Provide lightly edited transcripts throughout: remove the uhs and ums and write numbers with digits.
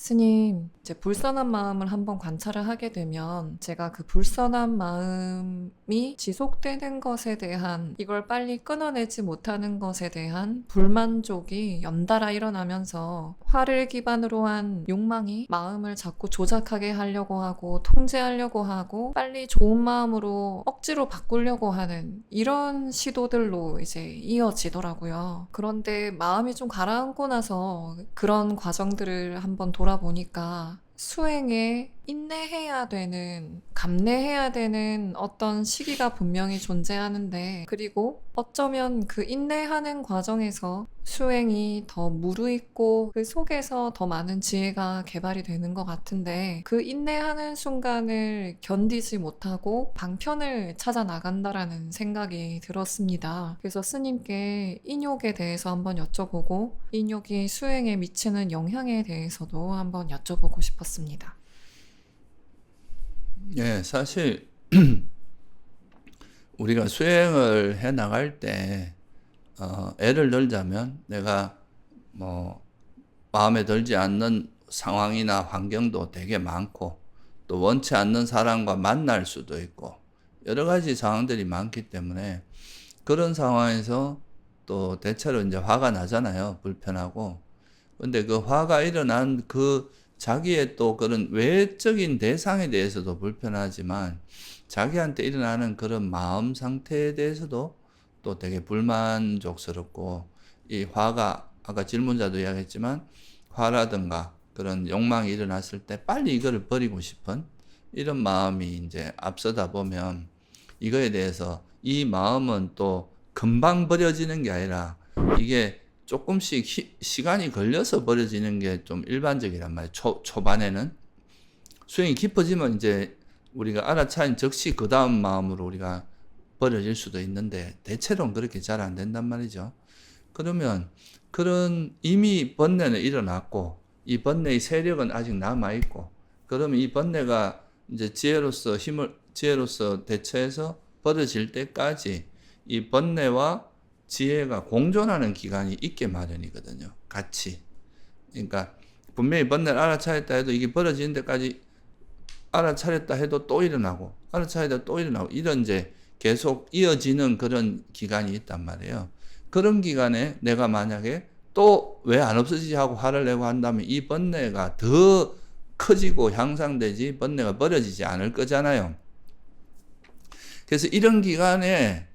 스님, 이제 불선한 마음을 한번 관찰을 하게 되면 제가 그 불선한 마음이 지속되는 것에 대한 이걸 빨리 끊어내지 못하는 것에 대한 불만족이 연달아 일어나면서 화를 기반으로 한 욕망이 마음을 자꾸 조작하게 하려고 하고 통제하려고 하고 빨리 좋은 마음으로 억지로 바꾸려고 하는 이런 시도들로 이제 이어지더라고요. 그런데 마음이 좀 가라앉고 나서 그런 과정들을 한번 돌아보니까 수행에 인내해야 되는, 감내해야 되는 어떤 시기가 분명히 존재하는데, 그리고 어쩌면 그 인내하는 과정에서 수행이 더 무르익고 그 속에서 더 많은 지혜가 개발이 되는 것 같은데, 그 인내하는 순간을 견디지 못하고 방편을 찾아 나간다라는 생각이 들었습니다. 그래서 스님께 인욕에 대해서 한번 여쭤보고, 인욕이 수행에 미치는 영향에 대해서도 한번 여쭤보고 싶었습니다. 예, 사실 우리가 수행을 해 나갈 때 예를 들자면 내가 뭐 마음에 들지 않는 상황이나 환경도 되게 많고 또 원치 않는 사람과 만날 수도 있고 여러 가지 상황들이 많기 때문에 그런 상황에서 또 대체로 이제 화가 나잖아요. 불편하고. 근데 그 화가 일어난 그 자기의 또 그런 외적인 대상에 대해서도 불편하지만 자기한테 일어나는 그런 마음 상태에 대해서도 또 되게 불만족스럽고 이 화가 아까 질문자도 이야기했지만 화라든가 그런 욕망이 일어났을 때 빨리 이거를 버리고 싶은 이런 마음이 이제 앞서다 보면 이거에 대해서 이 마음은 또 금방 버려지는 게 아니라 이게 조금씩 시간이 걸려서 버려지는 게 좀 일반적이란 말이에요. 초반에는. 수행이 깊어지면 이제 우리가 알아차린 즉시 그 다음 마음으로 우리가 버려질 수도 있는데 대체로는 그렇게 잘 안 된단 말이죠. 그러면 그런 이미 번뇌는 일어났고 이 번뇌의 세력은 아직 남아있고 그러면 이 번뇌가 이제 지혜로서 대처해서 버려질 때까지 이 번뇌와 지혜가 공존하는 기간이 있게 마련이거든요. 같이. 그러니까 분명히 번뇌를 알아차렸다 해도 이게 벌어지는 데까지 알아차렸다 해도 또 일어나고 알아차렸다 또 일어나고 이런 이제 계속 이어지는 그런 기간이 있단 말이에요. 그런 기간에 내가 만약에 또 왜 안 없어지지 하고 화를 내고 한다면 이 번뇌가 더 커지고 향상되지 번뇌가 버려지지 않을 거잖아요. 그래서 이런 기간에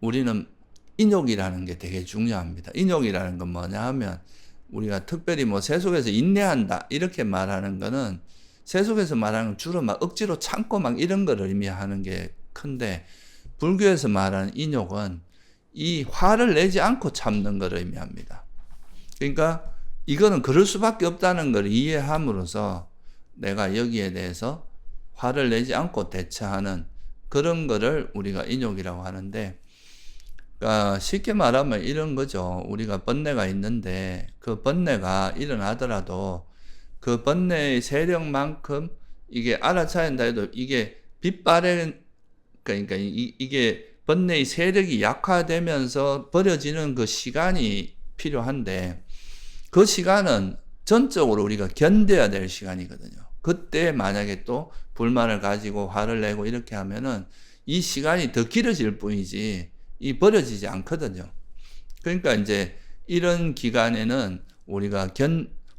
우리는 인욕이라는 게 되게 중요합니다. 인욕이라는 건 뭐냐 하면 우리가 특별히 뭐 세속에서 인내한다 이렇게 말하는 거는 세속에서 말하는 건 주로 막 억지로 참고 막 이런 걸 의미하는 게 큰데 불교에서 말하는 인욕은 이 화를 내지 않고 참는 걸 의미합니다. 그러니까 이거는 그럴 수밖에 없다는 걸 이해함으로써 내가 여기에 대해서 화를 내지 않고 대처하는 그런 거를 우리가 인욕이라고 하는데 그러니까 쉽게 말하면 이런 거죠. 우리가 번뇌가 있는데 그 번뇌가 일어나더라도 그 번뇌의 세력만큼 이게 알아차린다 해도 이게 빛바랜 그러니까 이게 번뇌의 세력이 약화되면서 버려지는 그 시간이 필요한데 그 시간은 전적으로 우리가 견뎌야 될 시간이거든요. 그때 만약에 또 불만을 가지고 화를 내고 이렇게 하면은 이 시간이 더 길어질 뿐이지 이 버려지지 않거든요. 그러니까 이제 이런 기간에는 우리가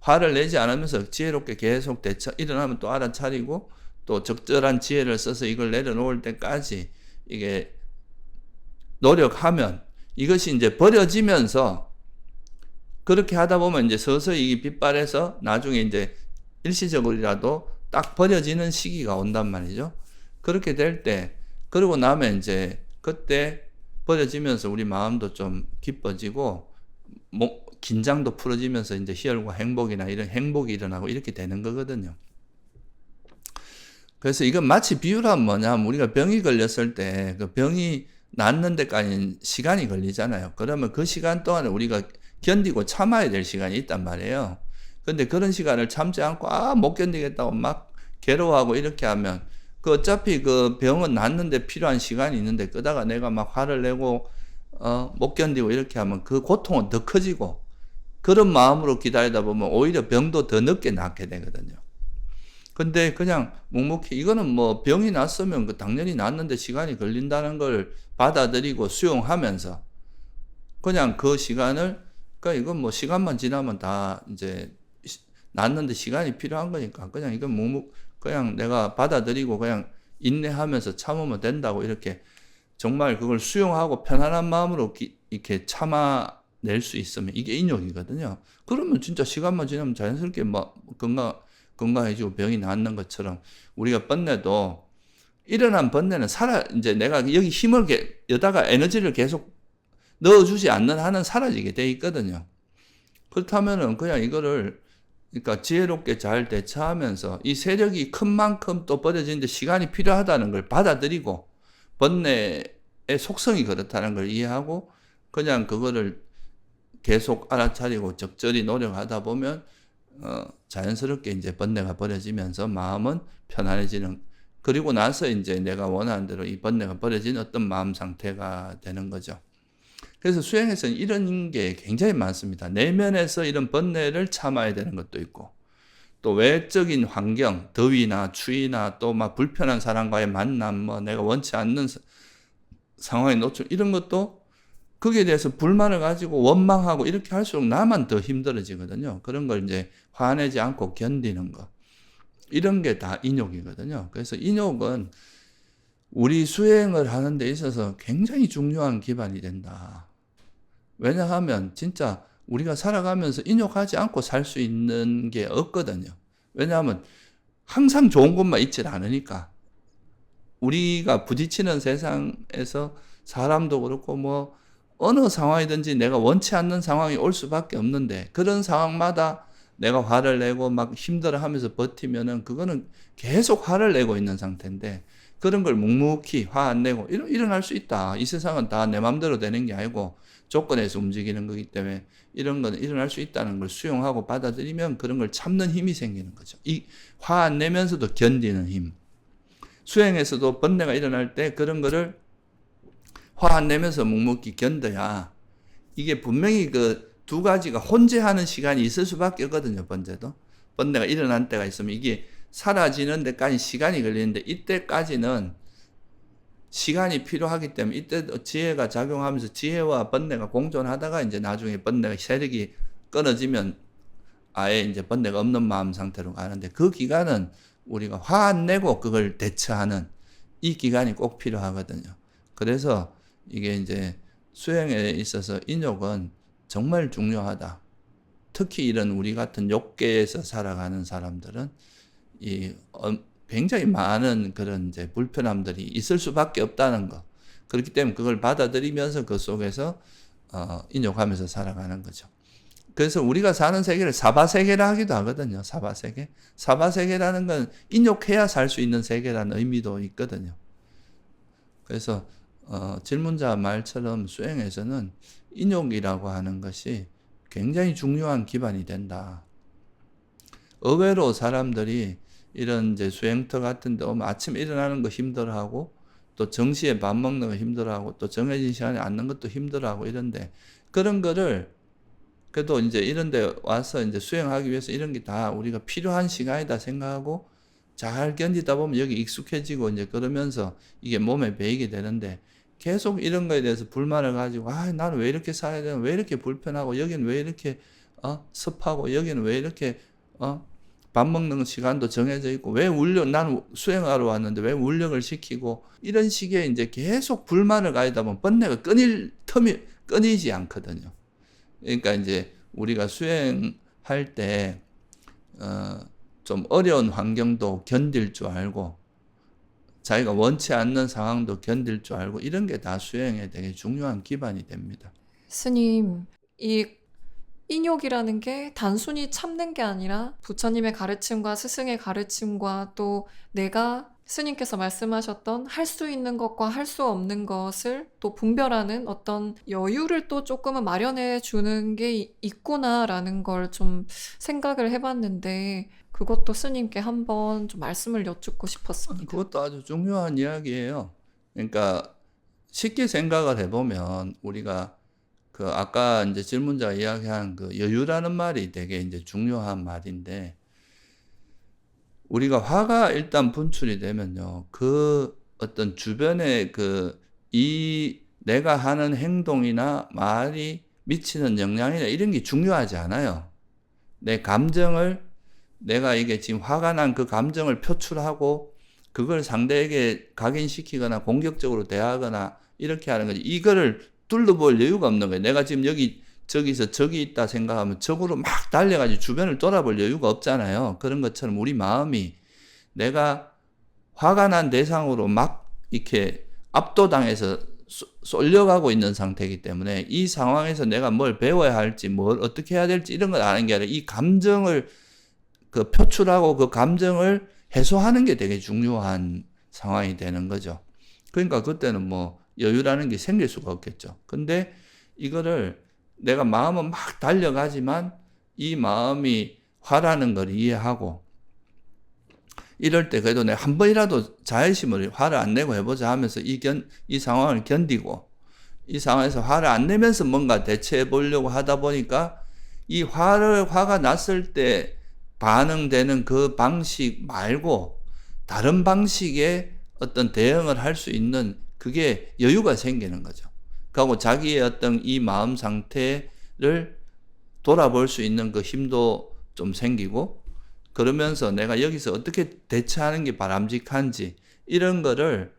화를 내지 않으면서 지혜롭게 계속 일어나면 또 알아차리고 또 적절한 지혜를 써서 이걸 내려놓을 때까지 이게 노력하면 이것이 이제 버려지면서 그렇게 하다 보면 이제 서서히 이 빛발에서 나중에 이제 일시적으로라도 딱 버려지는 시기가 온단 말이죠. 그렇게 될 때, 그러고 나면 이제 그때 버려지면서 우리 마음도 좀 기뻐지고, 긴장도 풀어지면서 이제 희열과 행복이나 이런 행복이 일어나고 이렇게 되는 거거든요. 그래서 이건 마치 비유라면 뭐냐면 우리가 병이 걸렸을 때 그 병이 낫는 데까지 시간이 걸리잖아요. 그러면 그 시간 동안에 우리가 견디고 참아야 될 시간이 있단 말이에요. 근데 그런 시간을 참지 않고 못 견디겠다고 막 괴로워하고 이렇게 하면 그 어차피 그 병은 낫는데 필요한 시간이 있는데 그다가 내가 막 화를 내고 못 견디고 이렇게 하면 그 고통은 더 커지고 그런 마음으로 기다리다 보면 오히려 병도 더 늦게 낫게 되거든요. 근데 그냥 묵묵히 이거는 뭐 병이 났으면 그 당연히 낫는데 시간이 걸린다는 걸 받아들이고 수용하면서 그냥 그 시간을 그러니까 이건 뭐 시간만 지나면 다 이제 낫는데 시간이 필요한 거니까 그냥 이건 그냥 내가 받아들이고 그냥 인내하면서 참으면 된다고 이렇게 정말 그걸 수용하고 편안한 마음으로 이렇게 참아낼 수 있으면 이게 인욕이거든요. 그러면 진짜 시간만 지나면 자연스럽게 뭐 건강해지고 병이 낫는 것처럼 우리가 번뇌도 일어난 번뇌는 이제 내가 여기 힘을 여다가 에너지를 계속 넣어주지 않는 한은 사라지게 돼 있거든요. 그렇다면은 그냥 이거를 그러니까 지혜롭게 잘 대처하면서 이 세력이 큰 만큼 또 버려지는데 시간이 필요하다는 걸 받아들이고 번뇌의 속성이 그렇다는 걸 이해하고 그냥 그거를 계속 알아차리고 적절히 노력하다 보면 자연스럽게 이제 번뇌가 버려지면서 마음은 편안해지는 그리고 나서 이제 내가 원하는 대로 이 번뇌가 버려진 어떤 마음 상태가 되는 거죠. 그래서 수행에서는 이런 게 굉장히 많습니다. 내면에서 이런 번뇌를 참아야 되는 것도 있고 또 외적인 환경, 더위나 추위나 또 막 불편한 사람과의 만남, 뭐 내가 원치 않는 상황에 노출 이런 것도 거기에 대해서 불만을 가지고 원망하고 이렇게 할수록 나만 더 힘들어지거든요. 그런 걸 이제 화내지 않고 견디는 거. 이런 게 다 인욕이거든요. 그래서 인욕은 우리 수행을 하는 데 있어서 굉장히 중요한 기반이 된다. 왜냐하면 진짜 우리가 살아가면서 인욕하지 않고 살 수 있는 게 없거든요. 왜냐하면 항상 좋은 것만 있질 않으니까. 우리가 부딪히는 세상에서 사람도 그렇고 뭐 어느 상황이든지 내가 원치 않는 상황이 올 수밖에 없는데 그런 상황마다 내가 화를 내고 막 힘들어하면서 버티면은 그거는 계속 화를 내고 있는 상태인데 그런 걸 묵묵히 화 안 내고 일어날 수 있다. 이 세상은 다 내 맘대로 되는 게 아니고 조건에서 움직이는 거기 때문에 이런 건 일어날 수 있다는 걸 수용하고 받아들이면 그런 걸 참는 힘이 생기는 거죠. 이 화 안 내면서도 견디는 힘. 수행에서도 번뇌가 일어날 때 그런 거를 화 안 내면서 묵묵히 견뎌야 이게 분명히 그 두 가지가 혼재하는 시간이 있을 수밖에 없거든요. 번뇌가 일어난 때가 있으면 이게 사라지는 데까지 시간이 걸리는데 이때까지는 시간이 필요하기 때문에 이때 지혜가 작용하면서 지혜와 번뇌가 공존하다가 이제 나중에 번뇌가 세력이 끊어지면 아예 이제 번뇌가 없는 마음 상태로 가는데 그 기간은 우리가 화 안 내고 그걸 대처하는 이 기간이 꼭 필요하거든요. 그래서 이게 이제 수행에 있어서 인욕은 정말 중요하다. 특히 이런 우리 같은 욕계에서 살아가는 사람들은 굉장히 많은 그런 이제 불편함들이 있을 수밖에 없다는 거. 그렇기 때문에 그걸 받아들이면서 그 속에서 인욕하면서 살아가는 거죠. 그래서 우리가 사는 세계를 사바세계라 하기도 하거든요. 사바세계. 사바세계라는 건 인욕해야 살 수 있는 세계라는 의미도 있거든요. 그래서 질문자 말처럼 수행에서는 인욕이라고 하는 것이 굉장히 중요한 기반이 된다. 의외로 사람들이 이런 이제 수행터 같은 데 오면 아침에 일어나는 거 힘들어하고 또 정시에 밥 먹는 거 힘들어하고 또 정해진 시간에 앉는 것도 힘들어하고 이런데 그런 거를 그래도 이제 이런 데 와서 이제 수행하기 위해서 이런 게 다 우리가 필요한 시간이다 생각하고 잘 견디다 보면 여기 익숙해지고 이제 그러면서 이게 몸에 배이게 되는데 계속 이런 거에 대해서 불만을 가지고 나는 왜 이렇게 살아야 되나 왜 이렇게 불편하고 여기는 왜 이렇게 습하고 여기는 왜 이렇게 밥 먹는 시간도 정해져 있고 왜 나는 수행하러 왔는데 왜 울력을 시키고 이런 식의 이제 계속 불만을 가지다 보면 번뇌가 끊이지 않거든요. 그러니까 이제 우리가 수행할 때 좀 어려운 환경도 견딜 줄 알고 자기가 원치 않는 상황도 견딜 줄 알고 이런 게 다 수행에 되게 중요한 기반이 됩니다. 스님, 이 인욕이라는 게 단순히 참는 게 아니라 부처님의 가르침과 스승의 가르침과 또 내가 스님께서 말씀하셨던 할 수 있는 것과 할 수 없는 것을 또 분별하는 어떤 여유를 또 조금은 마련해 주는 게 있구나라는 걸 좀 생각을 해봤는데 그것도 스님께 한번 좀 말씀을 여쭙고 싶었습니다. 그것도 아주 중요한 이야기예요. 그러니까 쉽게 생각을 해보면 우리가 그 아까 이제 질문자가 이야기한 그 여유라는 말이 되게 이제 중요한 말인데, 우리가 화가 일단 분출이 되면요, 그 어떤 주변에 이 내가 하는 행동이나 말이 미치는 영향이나 이런 게 중요하지 않아요. 내 감정을, 내가 이게 지금 화가 난 그 감정을 표출하고 그걸 상대에게 각인시키거나 공격적으로 대하거나 이렇게 하는 거지. 이거를 둘러볼 여유가 없는 거예요. 내가 지금 저기서 적이 있다 생각하면 적으로 막 달려가지고 주변을 돌아볼 여유가 없잖아요. 그런 것처럼 우리 마음이 내가 화가 난 대상으로 막 이렇게 압도당해서 쏠려가고 있는 상태이기 때문에 이 상황에서 내가 뭘 배워야 할지, 뭘 어떻게 해야 될지 이런 걸 아는 게 아니라 이 감정을 표출하고 그 감정을 해소하는 게 되게 중요한 상황이 되는 거죠. 그러니까 그때는 뭐 여유라는 게 생길 수가 없겠죠. 근데 이거를 내가 마음은 막 달려가지만 이 마음이 화라는 걸 이해하고, 이럴 때 그래도 내가 한 번이라도 자의심을 화를 안 내고 해보자 하면서 이 상황을 견디고, 이 상황에서 화를 안 내면서 뭔가 대처해 보려고 하다 보니까 이 화가 났을 때 반응되는 그 방식 말고 다른 방식의 어떤 대응을 할 수 있는 그게 여유가 생기는 거죠. 그리고 자기의 어떤 이 마음 상태를 돌아볼 수 있는 그 힘도 좀 생기고, 그러면서 내가 여기서 어떻게 대처하는 게 바람직한지 이런 거를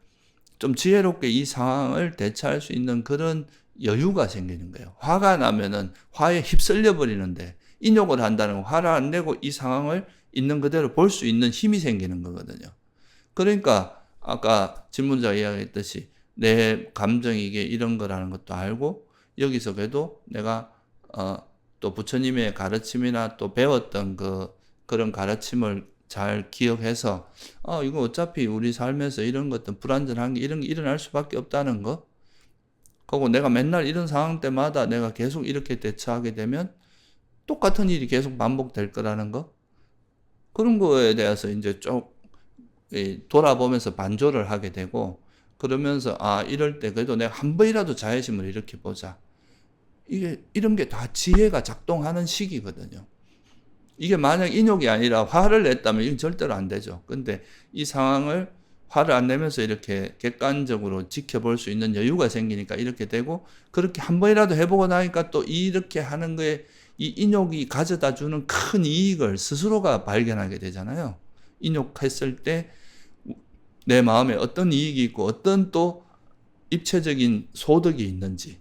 좀 지혜롭게 이 상황을 대처할 수 있는 그런 여유가 생기는 거예요. 화가 나면은 화에 휩쓸려 버리는데 인욕을 한다는 건 화를 안 내고 이 상황을 있는 그대로 볼 수 있는 힘이 생기는 거거든요. 그러니까 아까 질문자가 이야기했듯이 내 감정이 이게 이런 거라는 것도 알고, 여기서 그래도 내가 또 부처님의 가르침이나 또 배웠던 그런 가르침을 잘 기억해서 이거 어차피 우리 삶에서 이런 것들 불안전한 게 이런 게 일어날 수밖에 없다는 거, 그리고 내가 맨날 이런 상황 때마다 내가 계속 이렇게 대처하게 되면 똑같은 일이 계속 반복될 거라는 거, 그런 거에 대해서 이제 쭉 돌아보면서 반조를 하게 되고, 그러면서 이럴 때 그래도 내가 한 번이라도 자애심을 일으켜 보자. 이런 게 다 지혜가 작동하는 시기거든요. 이게 만약 인욕이 아니라 화를 냈다면 이건 절대로 안 되죠. 근데 이 상황을 화를 안 내면서 이렇게 객관적으로 지켜볼 수 있는 여유가 생기니까 이렇게 되고, 그렇게 한 번이라도 해보고 나니까 또 이렇게 하는 거에 이 인욕이 가져다 주는 큰 이익을 스스로가 발견하게 되잖아요. 인욕했을 때 내 마음에 어떤 이익이 있고 어떤 또 입체적인 소득이 있는지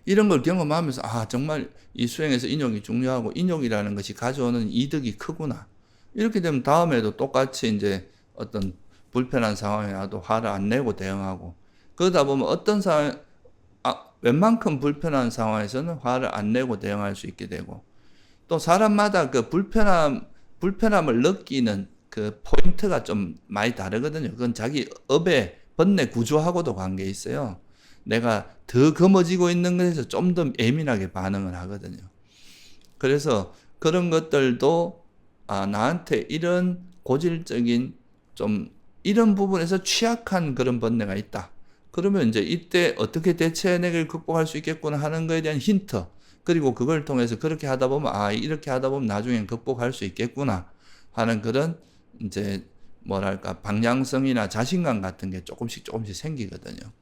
이런 걸 경험하면서 정말 이 수행에서 인욕이 중요하고 인욕이라는 것이 가져오는 이득이 크구나. 이렇게 되면 다음에도 똑같이 이제 어떤 불편한 상황이 나도 화를 안 내고 대응하고, 그러다 보면 어떤 상황, 웬만큼 불편한 상황에서는 화를 안 내고 대응할 수 있게 되고, 또 사람마다 그 불편함을 느끼는 그 포인트가 좀 많이 다르거든요. 그건 자기 업의 번뇌 구조하고도 관계 있어요. 내가 더 검어지고 있는 것에서 좀 더 예민하게 반응을 하거든요. 그래서 그런 것들도 나한테 이런 고질적인 좀 이런 부분에서 취약한 그런 번뇌가 있다. 그러면 이제 이때 어떻게 대처해내기를 극복할 수 있겠구나 하는 거에 대한 힌트, 그리고 그걸 통해서 그렇게 하다 보면 이렇게 하다 보면 나중엔 극복할 수 있겠구나 하는 그런 이제 뭐랄까 방향성이나 자신감 같은 게 조금씩 생기거든요.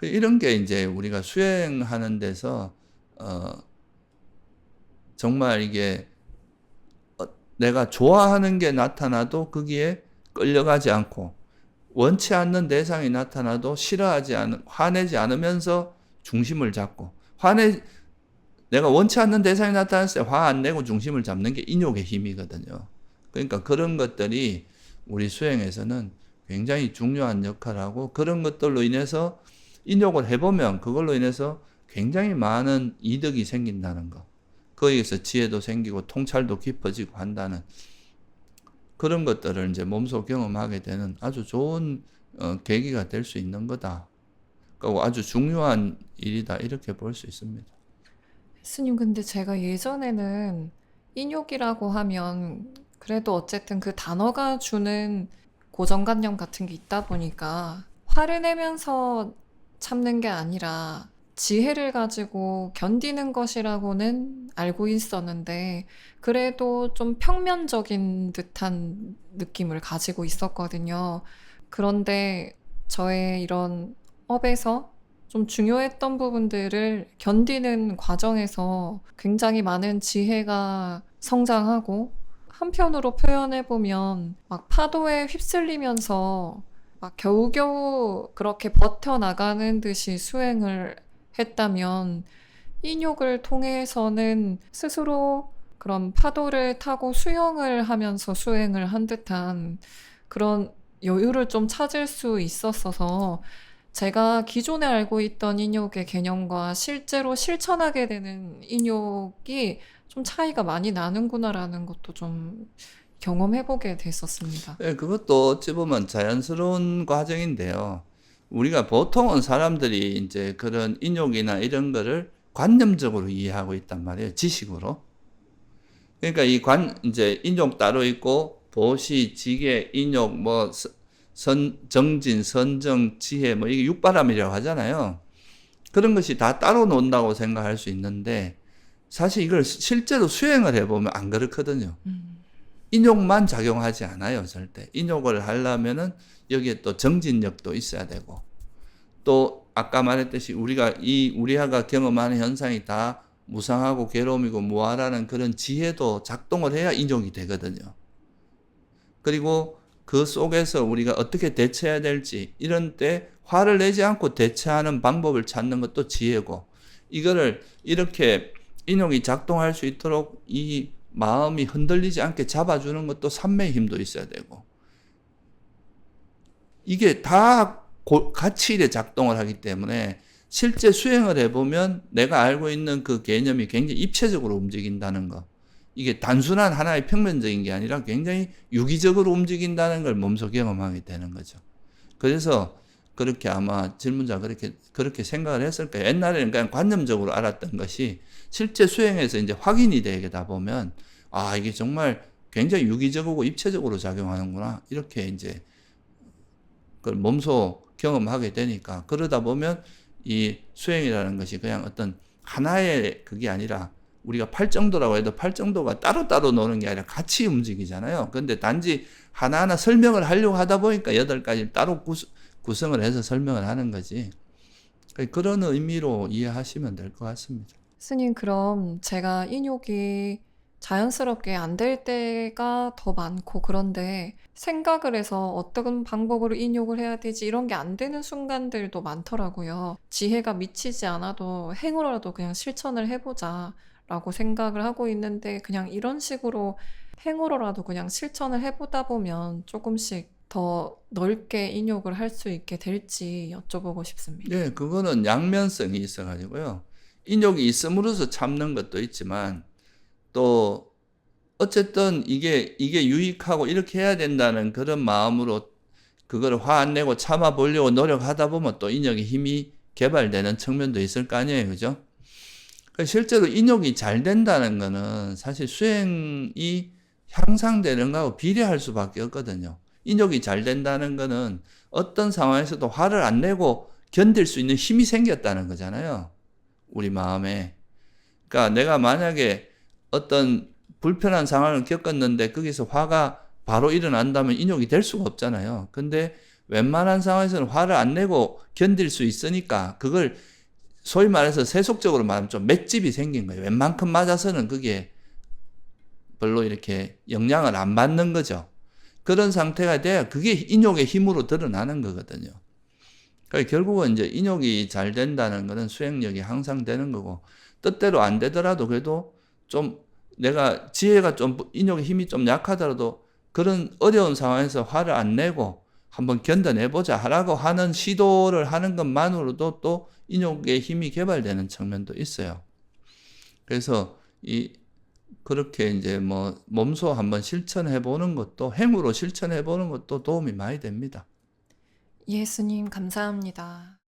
이런 게 이제 우리가 수행하는 데서 정말 이게 내가 좋아하는 게 나타나도 거기에 끌려가지 않고, 원치 않는 대상이 나타나도 화내지 않으면서 중심을 잡고, 내가 원치 않는 대상이 나타났을 때 화 안 내고 중심을 잡는 게 인욕의 힘이거든요. 그러니까 그런 것들이 우리 수행에서는 굉장히 중요한 역할을 하고, 그런 것들로 인해서 인욕을 해보면 그걸로 인해서 굉장히 많은 이득이 생긴다는 거, 거기에서 지혜도 생기고 통찰도 깊어지고 한다는 그런 것들을 이제 몸소 경험하게 되는 아주 좋은 계기가 될 수 있는 거다. 그리고 아주 중요한 일이다, 이렇게 볼 수 있습니다. 스님, 근데 제가 예전에는 인욕이라고 하면 그래도 어쨌든 그 단어가 주는 고정관념 같은 게 있다 보니까 화를 내면서 참는 게 아니라 지혜를 가지고 견디는 것이라고는 알고 있었는데, 그래도 좀 평면적인 듯한 느낌을 가지고 있었거든요. 그런데 저의 이런 업에서 좀 중요했던 부분들을 견디는 과정에서 굉장히 많은 지혜가 성장하고, 한편으로 표현해보면 막 파도에 휩쓸리면서 막 겨우겨우 그렇게 버텨나가는 듯이 수행을 했다면, 인욕을 통해서는 스스로 그런 파도를 타고 수영을 하면서 수행을 한 듯한 그런 여유를 좀 찾을 수 있었어서, 제가 기존에 알고 있던 인욕의 개념과 실제로 실천하게 되는 인욕이 좀 차이가 많이 나는구나라는 것도 좀 경험해보게 됐었습니다. 예, 그것도 어찌 보면 자연스러운 과정인데요. 우리가 보통은 사람들이 이제 그런 인욕이나 이런 거를 관념적으로 이해하고 있단 말이에요. 지식으로. 그러니까 이제 인욕 따로 있고, 보시, 지계, 인욕, 뭐, 정진, 선정, 지혜, 뭐, 이게 육바람이라고 하잖아요. 그런 것이 다 따로 논다고 생각할 수 있는데, 사실 이걸 실제로 수행을 해보면 안 그렇거든요. 인욕만 작용하지 않아요, 절대. 인욕을 하려면은 여기에 또 정진력도 있어야 되고, 또 아까 말했듯이 우리가 경험하는 현상이 다 무상하고 괴로움이고 무아라는 그런 지혜도 작동을 해야 인욕이 되거든요. 그리고 그 속에서 우리가 어떻게 대처해야 될지, 이런 때 화를 내지 않고 대처하는 방법을 찾는 것도 지혜고, 이거를 이렇게 인욕이 작동할 수 있도록 이 마음이 흔들리지 않게 잡아주는 것도 삼매의 힘도 있어야 되고, 이게 다 같이 이래 작동을 하기 때문에 실제 수행을 해보면 내가 알고 있는 그 개념이 굉장히 입체적으로 움직인다는 거, 이게 단순한 하나의 평면적인 게 아니라 굉장히 유기적으로 움직인다는 걸 몸소 경험하게 되는 거죠. 그래서 그렇게 아마 질문자가 그렇게 생각을 했을 거예요. 옛날에는 그냥 관념적으로 알았던 것이 실제 수행에서 이제 확인이 되다 보면, 아, 이게 정말 굉장히 유기적이고 입체적으로 작용하는구나, 이렇게 이제 그걸 몸소 경험하게 되니까, 그러다 보면 이 수행이라는 것이 그냥 어떤 하나의 그게 아니라, 우리가 팔정도라고 해도 팔정도가 따로따로 노는 게 아니라 같이 움직이잖아요. 근데 단지 하나하나 설명을 하려고 하다 보니까 8가지 따로 구성을 해서 설명을 하는 거지. 그런 의미로 이해하시면 될 것 같습니다. 스님, 그럼 제가 인욕이 자연스럽게 안 될 때가 더 많고, 그런데 생각을 해서 어떤 방법으로 인욕을 해야 되지 이런 게 안 되는 순간들도 많더라고요. 지혜가 미치지 않아도 행으로라도 그냥 실천을 해보자 라고 생각을 하고 있는데, 그냥 이런 식으로 행으로라도 그냥 실천을 해보다 보면 조금씩 더 넓게 인욕을 할 수 있게 될지 여쭤보고 싶습니다. 네, 그거는 양면성이 있어가지고요. 인욕이 있음으로써 참는 것도 있지만, 또 어쨌든 이게 유익하고 이렇게 해야 된다는 그런 마음으로 그걸 화 안 내고 참아 보려고 노력하다 보면 또 인욕의 힘이 개발되는 측면도 있을 거 아니에요, 그죠? 실제로 인욕이 잘 된다는 거는 사실 수행이 향상되는 거하고 비례할 수밖에 없거든요. 인욕이 잘 된다는 거는 어떤 상황에서도 화를 안 내고 견딜 수 있는 힘이 생겼다는 거잖아요, 우리 마음에. 그러니까 내가 만약에 어떤 불편한 상황을 겪었는데 거기서 화가 바로 일어난다면 인욕이 될 수가 없잖아요. 근데 웬만한 상황에서는 화를 안 내고 견딜 수 있으니까, 그걸 소위 말해서 세속적으로 말하면 좀 맷집이 생긴 거예요. 웬만큼 맞아서는 그게 별로 이렇게 영향을 안 받는 거죠. 그런 상태가 돼야 그게 인욕의 힘으로 드러나는 거거든요. 그러니까 결국은 이제 인욕이 잘 된다는 거는 수행력이 향상되는 거고, 뜻대로 안 되더라도 그래도 좀 내가 지혜가 좀, 인욕의 힘이 좀 약하더라도 그런 어려운 상황에서 화를 안 내고 한번 견뎌내보자 하라고 하는 시도를 하는 것만으로도 또 인욕의 힘이 개발되는 측면도 있어요. 그래서 그렇게 이제 뭐 몸소 한번 실천해 보는 것도, 행으로 실천해 보는 것도 도움이 많이 됩니다. 예수님, 감사합니다.